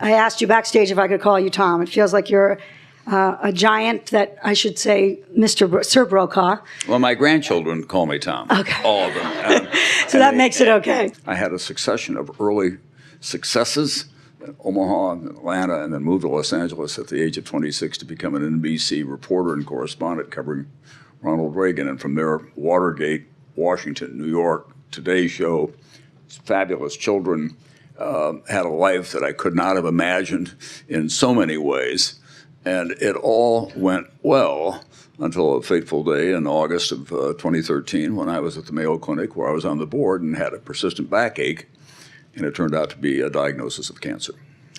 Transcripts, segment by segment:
I asked you backstage if I could call you Tom. It feels like you're a giant that I should say Sir Brokaw. Well, my grandchildren call me Tom. Okay. All of them. So that makes it okay. I had a succession of early successes in Omaha and Atlanta, and then moved to Los Angeles at the age of 26 to become an NBC reporter and correspondent covering Ronald Reagan. And from there, Watergate, Washington, New York, Today Show, fabulous children. Had a life that I could not have imagined in so many ways. And it all went well until a fateful day in August of 2013 when I was at the Mayo Clinic where I was on the board and had a persistent backache, and it turned out to be a diagnosis of cancer.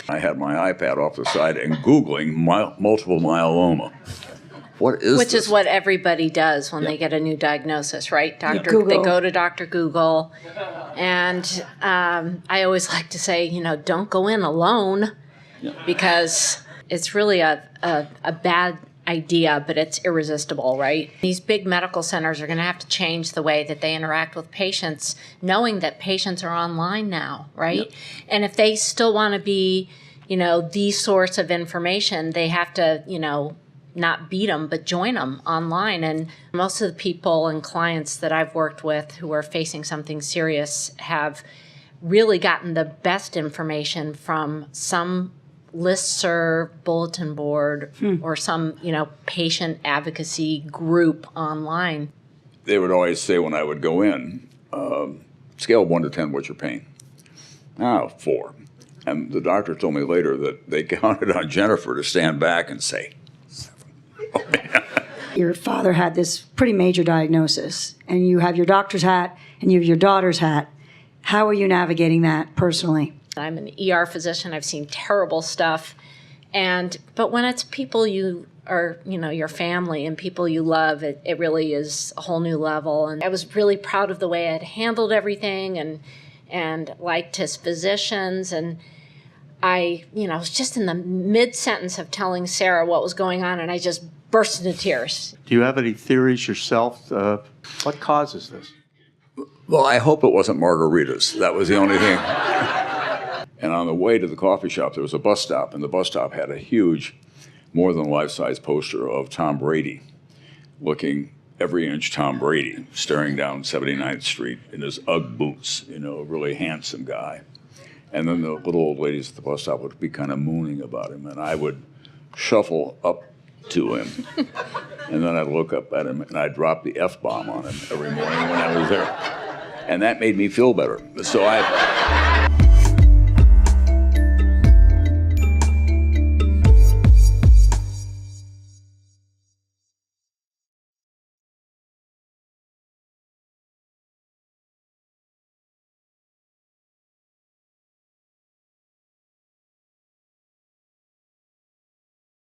I had my iPad off the side and Googling multiple myeloma. What is Which this? is what everybody does when they get a new diagnosis, right? They go to Dr. Google. And I always like to say, don't go in alone because it's really a bad idea, but it's irresistible, right? These big medical centers are going to have to change the way that they interact with patients, knowing that patients are online now, right? Yep. And if they still want to be, the source of information, they have to, not beat them, but join them online. And most of the people and clients that I've worked with who are facing something serious have really gotten the best information from some listserv, bulletin board, or some, patient advocacy group online. They would always say when I would go in, scale of 1 to 10, what's your pain? 4. And the doctor told me later that they counted on Jennifer to stand back and say, 7. Your father had this pretty major diagnosis, and you have your doctor's hat and you have your daughter's hat. How are you navigating that personally? I'm an ER physician. I've seen terrible stuff. But when it's people you are, your family and people you love, it really is a whole new level. And I was really proud of the way I'd handled everything and liked his physicians. And I was just in the mid-sentence of telling Sarah what was going on, and I just burst into tears. Do you have any theories yourself? What causes this? Well, I hope it wasn't margaritas. That was the only thing. And on the way to the coffee shop, there was a bus stop, and the bus stop had a huge, more than life-size poster of Tom Brady, looking every inch Tom Brady, staring down 79th Street in his Ugg boots, a really handsome guy. And then the little old ladies at the bus stop would be kind of mooning about him, and I would shuffle up to him, and then I'd look up at him, and I'd drop the F-bomb on him every morning when I was there. And that made me feel better. So I